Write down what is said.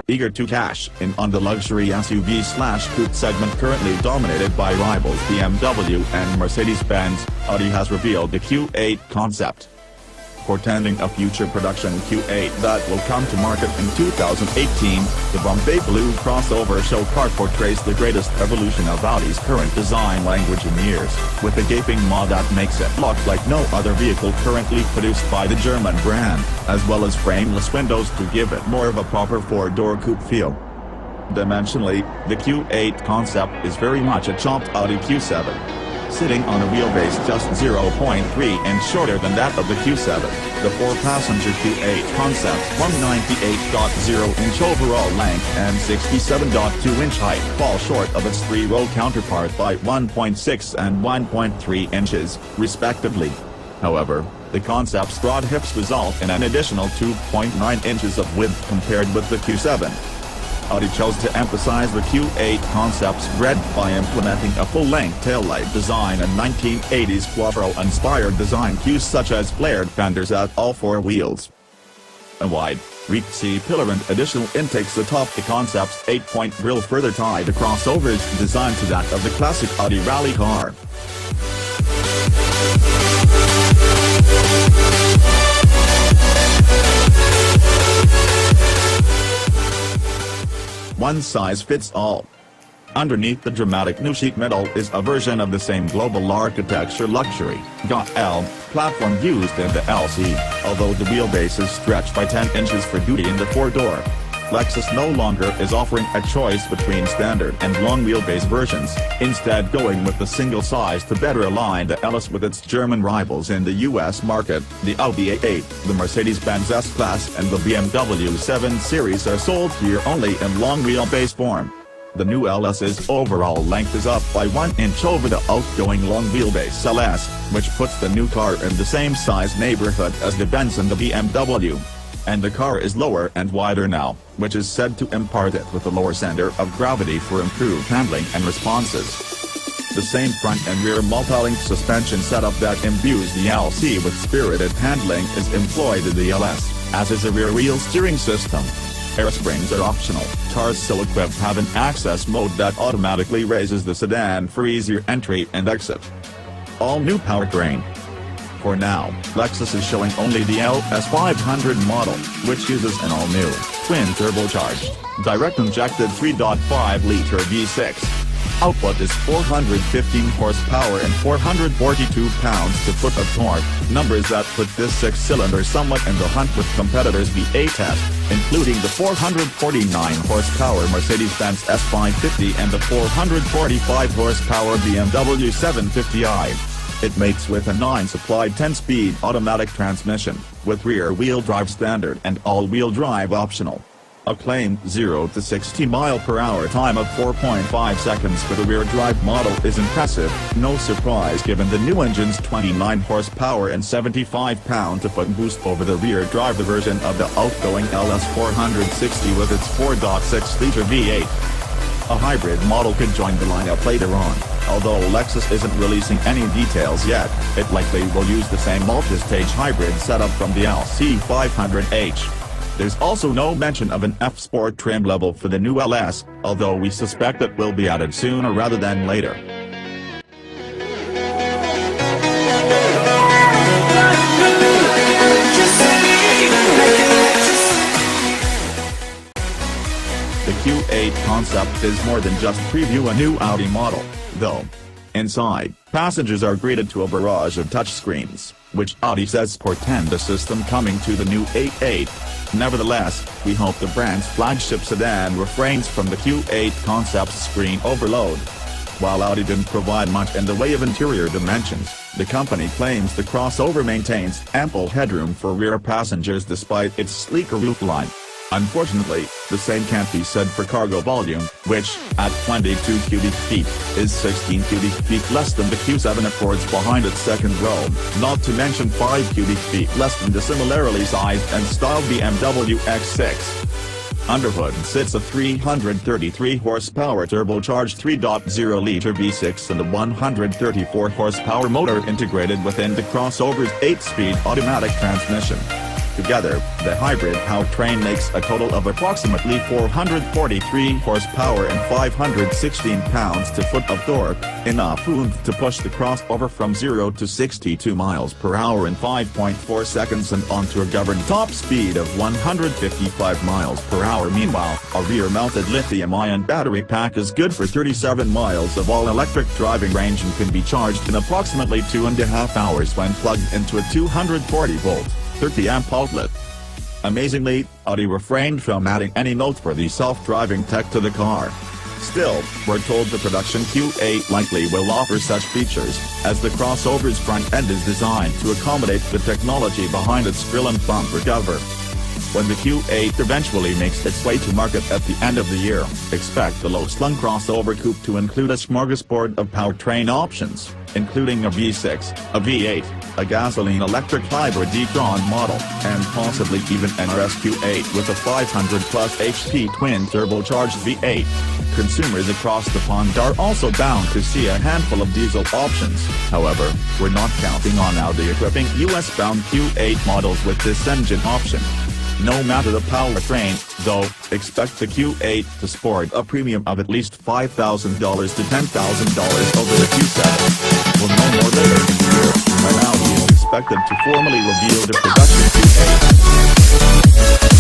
eager to cash in on the luxury SUV/coupe segment currently dominated by rivals BMW and Mercedes-Benz. Audi has revealed the Q8 Concept, portending a future production Q8 that will come to market in 2018. The Bombay Blue crossover show car portrays the greatest evolution of Audi's current design language in years, with a gaping maw that makes it look like no other vehicle currently produced by the German brand, as well as frameless windows to give it more of a proper four-door coupe feel. Dimensionally, the Q8 Concept is very much a chopped Audi Q7. Sitting on a wheelbase just 0.3 inch shorter than that of the Q7, the four-passenger Q8 Concept 198.0-inch overall length and 67.2-inch height fall short of its three-row counterpart by 1.6 and 1.3 inches, respectively. However, the Concept's broad hips result in an additional 2.9 inches of width compared with the Q7. Audi chose to emphasize the Q8 Concept's breadth by implementing a full-length taillight design and 1980s Quattro-inspired design cues such as flared fenders at all four wheels, a wide, raked C-pillar and additional intakes atop the Concept's 8-point grille further tie the crossover's design to that of the classic Audi rally car. One size fits all. Underneath the dramatic new sheet metal is a version of the same global architecture luxury L platform used in the LC, although the wheelbase is stretched by 10 inches for duty in the four-door. Lexus no longer is offering a choice between standard and long wheelbase versions, instead going with the single size to better align the LS with its German rivals in the US market. The Audi A8, the Mercedes-Benz S-Class and the BMW 7 Series are sold here only in long wheelbase form. The new LS's overall length is up by 1 inch over the outgoing long wheelbase LS, which puts the new car in the same size neighborhood as the Benz and the BMW. And the car is lower and wider now, which is said to impart it with a lower center of gravity for improved handling and responses. The same front and rear multi-link suspension setup that imbues the LC with spirited handling is employed in the LS, as is a rear-wheel steering system. Air springs are optional. Cars still equipped have an access mode that automatically raises the sedan for easier entry and exit. All new powertrain. For now, Lexus is showing only the LS500 model, which uses an all-new, twin-turbocharged, direct-injected 3.5-liter V6. Output is 415 horsepower and 442 pounds-to-foot of torque, numbers that put this six-cylinder somewhat in the hunt with competitors' V8 test, including the 449 horsepower Mercedes-Benz S550 and the 445 horsepower BMW 750i. It mates with a 9-supplied 10-speed automatic transmission, with rear-wheel drive standard and all-wheel drive optional. A claimed 0 to 60 mph time of 4.5 seconds for the rear drive model is impressive, no surprise given the new engine's 29 horsepower and 75 pound-to-foot boost over the rear drive version of the outgoing LS460 with its 4.6-liter V8. A hybrid model could join the lineup later on, although Lexus isn't releasing any details yet. It likely will use the same multi-stage hybrid setup from the LC500H. There's also no mention of an F-Sport trim level for the new LS, although we suspect it will be added sooner rather than later. The Q8 Concept is more than just preview a new Audi model, though. Inside, passengers are greeted to a barrage of touchscreens, which Audi says portend a system coming to the new A8. Nevertheless, we hope the brand's flagship sedan refrains from the Q8 Concept's screen overload. While Audi didn't provide much in the way of interior dimensions, the company claims the crossover maintains ample headroom for rear passengers despite its sleeker roofline. Unfortunately, the same can't be said for cargo volume, which, at 22 cubic feet, is 16 cubic feet less than the Q7 affords behind its second row, not to mention 5 cubic feet less than the similarly sized and styled BMW X6. Underhood sits a 333 horsepower turbocharged 3.0-liter V6 and a 134 horsepower motor integrated within the crossover's 8-speed automatic transmission. Together, the hybrid powertrain makes a total of approximately 443 horsepower and 516 pounds-to-foot of torque, enough oomph to push the crossover from 0 to 62 miles per hour in 5.4 seconds and onto a governed top speed of 155 miles per hour. Meanwhile, a rear-mounted lithium-ion battery pack is good for 37 miles of all-electric driving range and can be charged in approximately 2.5 hours when plugged into a 240-volt, 30-amp outlet. Amazingly, Audi refrained from adding any note for the self-driving tech to the car. Still, we're told the production Q8 likely will offer such features, as the crossover's front end is designed to accommodate the technology behind its grille and bumper cover. When the Q8 eventually makes its way to market at the end of the year, expect the low-slung crossover coupe to include a smorgasbord of powertrain options, including a V6, a V8, a gasoline-electric hybrid e-tron model, and possibly even an RS-Q8 with a 500-plus HP twin-turbocharged V8. Consumers across the pond are also bound to see a handful of diesel options. However, we're not counting on Audi equipping US-bound Q8 models with this engine option. No matter the powertrain, though, expect the Q8 to sport a premium of at least $5,000 to $10,000 over the Q7. We'll know more later in the year, when Audi is expected to formally reveal the production Q8.